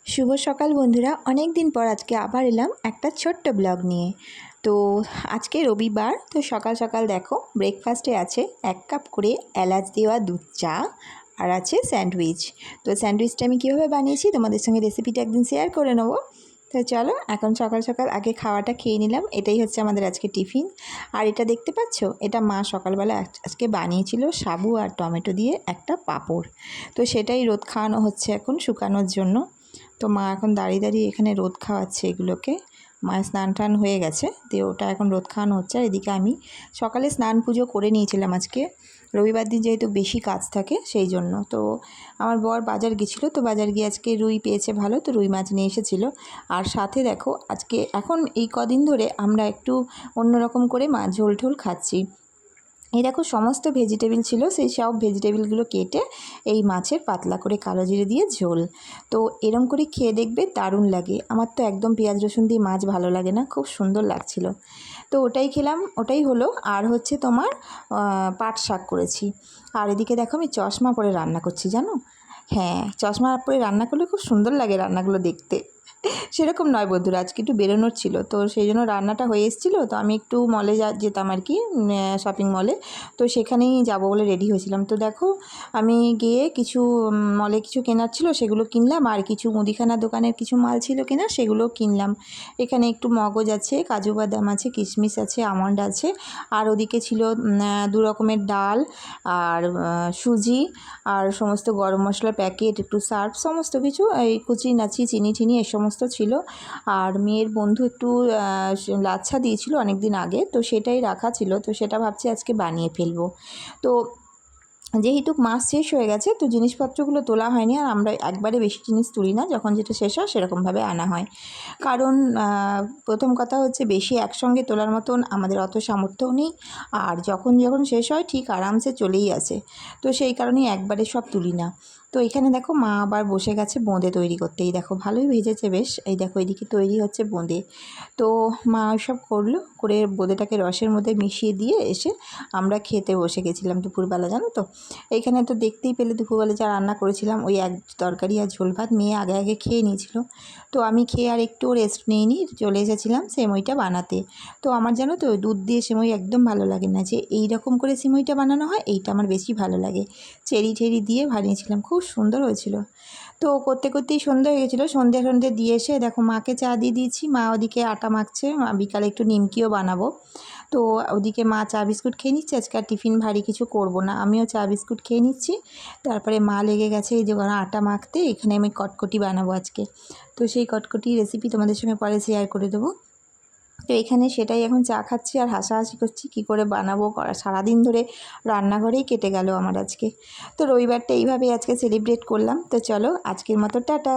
শুভ সকাল বন্ধুরা, অনেক দিন পর আজকে আবার এলাম একটা ছোট্ট ব্লগ নিয়ে। তো আজকে রবিবার, তো সকাল সকাল দেখো ব্রেকফাস্টে আছে 1 কাপ করে এলাচ দেওয়া দুধ চা আর আছে স্যান্ডউইচ। তো স্যান্ডউইচটা আমি কীভাবে বানিয়েছি তোমাদের সঙ্গে রেসিপিটা একদিন শেয়ার করে নেবো। তো চলো এখন সকাল সকাল আগে খাওয়াটা খেয়ে নিলাম। এটাই হচ্ছে আমাদের আজকে টিফিন। আর এটা দেখতে পাচ্ছ, এটা মা সকালবেলা আজকে বানিয়েছিল সাবু আর টমেটো দিয়ে একটা পাঁপড়। তো সেটাই রোদ খাওয়ানো হচ্ছে এখন শুকানোর জন্য। তো মা এখন দাঁড়িয়ে দাঁড়িয়ে এখানে রোদ খাওয়াচ্ছে এগুলোকে। মায়ের স্নান টান হয়ে গেছে, দিয়ে ওটা এখন রোদ খাওয়ানো হচ্ছে। আর এদিকে আমি সকালে স্নান পুজো করে নিয়েছিলাম। আজকে রবিবার দিন যেহেতু বেশি কাজ থাকে সেই জন্য। তো আমার বর বাজার গেছিলো, তো বাজার গিয়ে আজকে রুই পেয়েছে ভালো, তো রুই মাছ নিয়ে এসেছিলো। আর সাথে দেখো আজকে এখন এই কদিন ধরে আমরা একটু অন্যরকম করে মাছ ঝোল ঝোল খাচ্ছি। এই দেখো সমস্ত ভেজিটেবিল ছিল, সেই সব ভেজিটেবিলগুলো কেটে এই মাছের পাতলা করে কালো জিরে দিয়ে ঝোল। তো এরম করে খেয়ে দেখবে দারুণ লাগে। আমার তো একদম পেঁয়াজ রসুন দিয়ে মাছ ভালো লাগে না, খুব সুন্দর লাগছিল। তো ওটাই খেলাম, ওটাই হলো। আর হচ্ছে তোমার পাট শাক করেছি। আর এদিকে দেখো আমি চশমা পরে রান্না করছি, জানো? হ্যাঁ, চশমা পরে রান্না করলে খুব সুন্দর লাগে রান্নাগুলো দেখতে। সেরকম নয় বন্ধুরা, আজকে একটু বেরোনোর ছিল, তো সেই জন্য রান্নাটা হয়ে এসেছিলো। তো আমি একটু মলে যেতাম আর কি, শপিং মলে। তো সেখানেই যাবো বলে রেডি হয়েছিলাম। তো দেখো আমি গিয়ে কিছু মলে কিছু কেনার ছিল সেগুলো কিনলাম, আর কিছু মুদিখানা দোকানের কিছু মাল ছিল কেনার সেগুলোও কিনলাম। এখানে একটু মগজ আছে, কাজু বাদাম আছে, কিশমিশ আছে, আমন্ড আছে। আর ওদিকে ছিল 2 রকমের ডাল, আর সুজি, আর সমস্ত গরম মশলার প্যাকেট, একটু সার্ফ, সমস্ত কিছু, এই কুচি নাচি চিনি টিনি এই সমস্ত ছিল। আর মেয়ের বন্ধু একটু লাচ্ছা দিয়েছিল অনেক দিন আগে, তো সেটাই রাখা ছিল, তো সেটা ভাবছি আজকে বানিয়ে ফেলবো। তো যেহেতু মাস শেষ হয়ে গেছে, তো জিনিসপত্রগুলো তোলা হয়নি। আর আমরা একবারে বেশি জিনিস তুলি না, যখন যেটা শেষ হয় সেরকমভাবে আনা হয়। কারণ প্রথম কথা হচ্ছে বেশি একসঙ্গে তোলার মতন আমাদের অত সামর্থ্যও নেই। আর যখন যখন শেষ হয় ঠিক আরামসে চলেই আসে। তো সেই কারণেই একবারে সব তুলি না। তো এখানে দেখো মা আবার বসে গেছে বোঁদে তৈরি করতে। এই দেখো ভালোই ভেজেছে বেশ। এই দেখো এদিকে তৈরি হচ্ছে বোঁদে। তো মা ওইসব করলো, করে বোঁদেটাকে রসের মধ্যে মিশিয়ে দিয়ে এসে আমরা খেতে বসে গেছিলাম দুপুরবেলা, জানো তো। এইখানে তো দেখতেই পেলে দুপুরবেলা যা রান্না করেছিলাম, ওই এক তরকারি আর ঝোল ভাত। মেয়ে আগে আগে খেয়ে নিয়েছিল, তো আমি খেয়ে আর একটু রেস্ট নিইনি, চলে এসেছিলাম সেমইটা বানাতে। তো আমার জানো তো দুধ দিয়ে সেমই একদম ভালো লাগে না, যে এই রকম করে সেমইটা বানানো হয় এইটা আমার বেশি ভালো লাগে। চেরি টেরি দিয়ে বানিয়েছিলাম, খুব সুন্দর হয়েছিল। তো করতে করতেই সন্ধ্যা হয়ে গেছিলো। সন্ধ্যে দিয়ে এসে দেখো মাকে চা দিয়ে দিয়েছি, মা ওদিকে আটা মাখছে, বিকালে একটু নিমকিও বানাবো। তো ওদিকে মা চা বিস্কুট খেয়ে নিচ্ছে, আজকে আর টিফিন ভারী কিছু করব না, আমিও চা বিস্কুট খেয়ে নিচ্ছি। তারপরে মা লেগে গেছে এই যে আটা মাখতে, এখানে আমি কটকটি বানাবো আজকে। তো সেই কটকটি রেসিপি তোমাদের সঙ্গে পরে শেয়ার করে দেবো। তো এখানে সেটাই এখন চা খাচ্ছি আর হাসাহাসি করছি কী করে বানাবো। সারাদিন ধরে রান্নাঘরেই কেটে গেল আমার আজকে। তো রবিবারটা এইভাবেই আজকে সেলিব্রেট করলাম। তো চলো আজকের মতো টাটা।